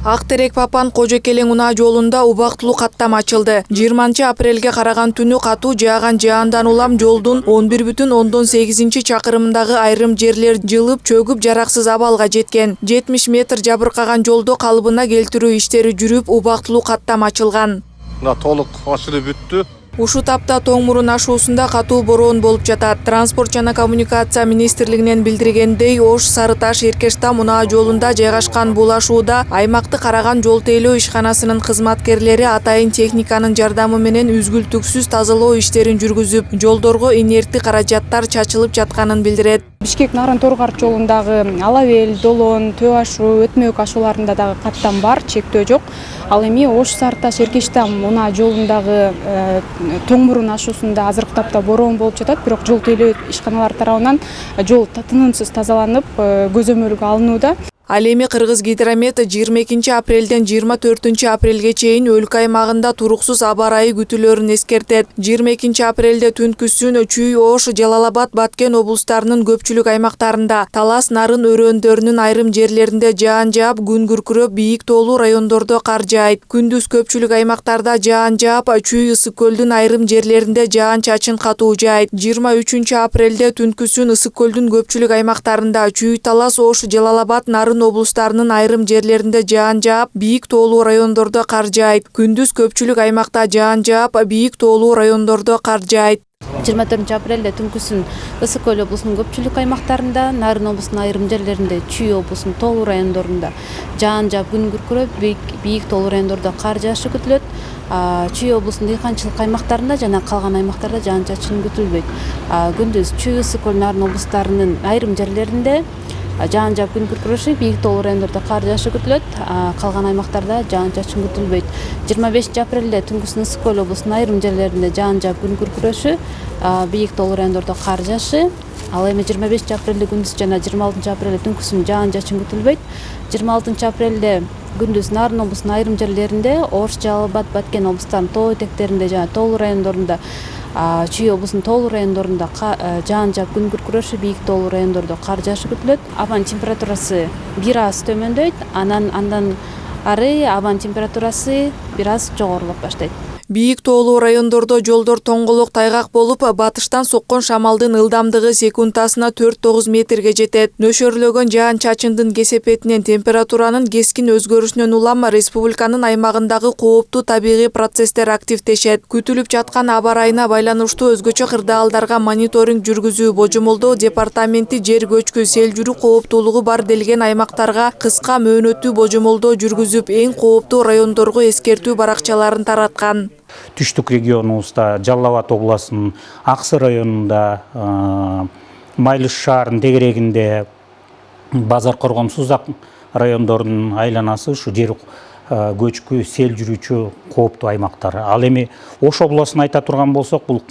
Ак Терек Папан Кожокелең унаа жолунда убактылуу каттам ачылды. 20 апрелге караган түнү катуу жааган жаандан улам жолдун 11,8 чакырымындагы айрым жерлер жылып, чөгүп жараксыз абалга жеткен. 70 метр жабыркаган жолду калыбына келтирүү иштери жүрүп, убактылуу каттам ачылган. Мына толук ачылып бүттү. Ушу тапта Тоң мурун ашуусунда катуу бороон болуп жатат. Транспорт жана коммуникация министрлигинен билдиргендей, Ош Сарыташ Эркештам унаа жолунда жайгашкан бул ашууда аймакты караган жол тейлөө ишканасынын кызматкерлери атайын техниканын жардамы менен үзгүлтүксүз тазалоо иштерин жүргүзүп, жолдорго инертти каражаттар чачылып жатканын билдирет. Бишкек Нарын Торгарт жолундагы Алабел, Долон, Төө ашуу, Өтмөк ашууларында дагы каттам бар, чектөө жок. Ал эми Ош Сарыташ Эркештам унаа жолундагы Тоң мурун ашуусунда азыркы тапта бороон болуп жатат, бирок жол тейлөө ишканалар тарабынан жол тынымсыз тазаланып, көзөмөлгө алынууда. Ал эми Кыргыз Гидромет 22 апрелден 24 апрелге чейин өлкө аймагында туруксуз аба ырайы күтүлөрүн эскертет. 22 апрелде түнкүсүн Чүй, Ош, Жалал-Абад, Баткен облустарынын көпчүлүк аймактарында, Талас, Нарын өрөөндөрүнүн айрым жерлеринде жаан жаап, күн күркүрөп, бийик тоолуу райондордо кар жаайт. Күндүз көпчүлүк аймактарда жаан жаап, Чүй, Ысык көлдүн айрым жерлеринде жаан чачын катуу жаайт. 23 апрелде түнкүсүн Ысык көлдүн көпчүлүк аймактарында, Чүй, Талас, Ош, Жалал-Абад, Нарын облустарынын айрым жерлеринде жаан жаап, бийик тоолуу райондордо кар жаайт. Күндүз көпчүлүк аймакта жаан жаап, бийик тоолуу райондордо кар жаайт. 24 апрелде түнкүсүн Ысык көл облусунун көпчүлүк аймактарында, Нарын облусунун айрым жерлеринде, Чүй облусунун тоолуу райондорунда жаан жаап, күн күркүрөп, бийик тоолуу райондордо кар жаашы күтүлөт. Чүй облусунун дыйканчылык аймактарында жана калган аймактарда жаан чачын күтүлбөйт. Күндүз Чүй, Ысык көл, Нарын облустарынын айрым жерлеринде жаан жаап, күн күркүрөшү, бийик тоолуу райондордо кар жаашы күтүлөт. Калган аймактарда жаан чачын күтүлбөйт. 25 апрелде түнкүсүн Ысык көл облусунун айрым жерлеринде жаан жаап, күн күркүрөшү, бийик тоолуу райондордо кар жаашы. Ал эми 25 апрелде күндүз жана 26 апрелде түнкүсүн жаан чачын күтүлбөйт. 26 апрелде күндүз Нарын облусунун айрым жерлеринде, Ош, Жалал-Абад, Баткен облустарынын тоо этектеринде жана тоолуу райондорунда, Чүй облусунун тоолуу райондорунда жаан жаап, күн күркүрөшү, бийик тоолуу райондордо кар жаашы күтүлөт. Абанын температурасы бир аз төмөндөйт, андан ары абанын температурасы бир аз жогорулап баштайт. Бийик тоолуу райондордо жолдор тоңголок тайгак болуп, батыштан соккон шамалдын ылдамдыгы секундасына 4-9 метрге жетет. Нөшөрлөгөн жаан чачындын кесепетинен температуранын кескин өзгөрүшүнөн улам республиканын аймагындагы кооптуу табигый процесстер активдешет. Күтүлүп жаткан аба ырайына байланыштуу өзгөчө кырдаалдарга мониторинг жүргүзүү, божомолдоо департаменти жер көчкү, сел жүрүү кооптуулугу бар делген аймактарга кыска мөөнөттүү божомолдоо жүргүзүп, эң кооптуу райондорго эскертүү баракчаларын тараткан. Түштүк регионубузда Жалал-Абад областынын Аксы районунда, Майлыш шаарынын тегерегинде, Базар Коргон, Сузак райондорунун айланасы ушу жер көчкү, сел жүрүүчү кооптуу аймактар. Ал эми Ош областын айта турган болсок, бул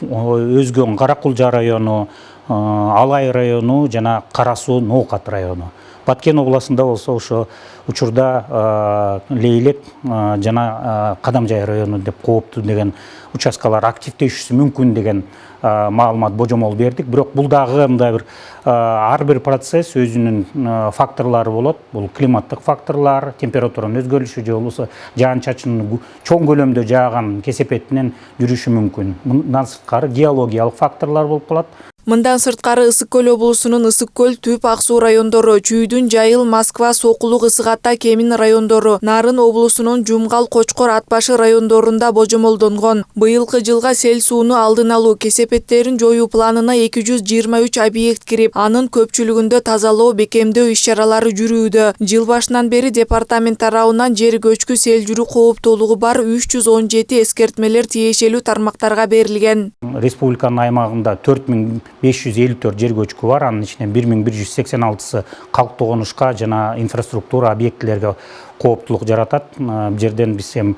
өзгөн Каракулжа району, Алай району жана Кара Суу, Ноокат району. Баткен областында болсо ошо учурда Лейлек жана Кадамжай району деп кооптуу деген участкалар активдешүүсү мүмкүн деген маалымат, божомол бердик. Бирок бул дагы мындай бир ар бир процесс өзүнүн факторлору болот. Бул климаттык факторлор, температуранын өзгөрүшү же болбосо жаан чачынын чоң көлөмдө жааган кесепетинен жүрүшү мүмкүн. Мындан сырткары геологиялык факторлор болуп калат. Мындан сырткары Ысык көл облусунун Ысык көл, Түп, Ак Суу райондору, Чүйдүн Жайыл, Москва, Сокулук, Ысык Ата, Кемин райондору, Нарын облусунун Жумгал, Кочкор, Ат башы райондорунда божомолдонгон. Быйылкы жылга сел сууну алдын алуу кесепеттерин жоюу планына 223 объект кирип, анын көпчүлүгүндө тазалоо, бекемдөө иш-чаралары жүрүүдө. Жыл башынан бери департамент тарабынан жер көчкү, сел жүрүү кооптуулугу бар 317 эскертмелер тиешелүү тармактарга берилген. Республиканын аймагында 4554 жер көчкү бар, анын ичинен 1186-сы калктуу конушка жана инфраструктура объектилерге кооптулук жаратат. Жерден биз эми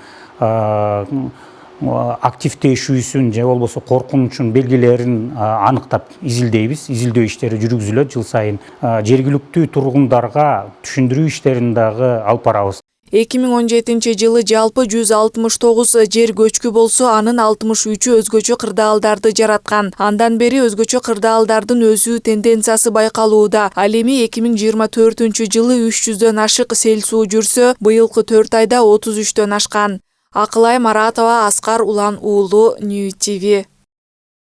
активдешүүсүн же болбосо коркунучун белгилерин аныктап изилдейбиз. Изилдөө иштери жүргүзүлөт жыл сайын. Жергиликтүү тургундарга түшүндүрүү иштерин дагы алып барабыз. 2017 жылы жалпы 169 жер көчкү болсо, анын 63-ü өзгөчө кырдаалдарды жараткан. Андан бери өзгөчө кырдаалдардын өсүү тенденциясы байкалууда. Ал эми 2024 жылы 300дөн ашык сел суу жүрсө, быйылкы 4 айда 33дөн ашкан. Акылай Маратова, Аскар Улан уулу, Нью ТВ.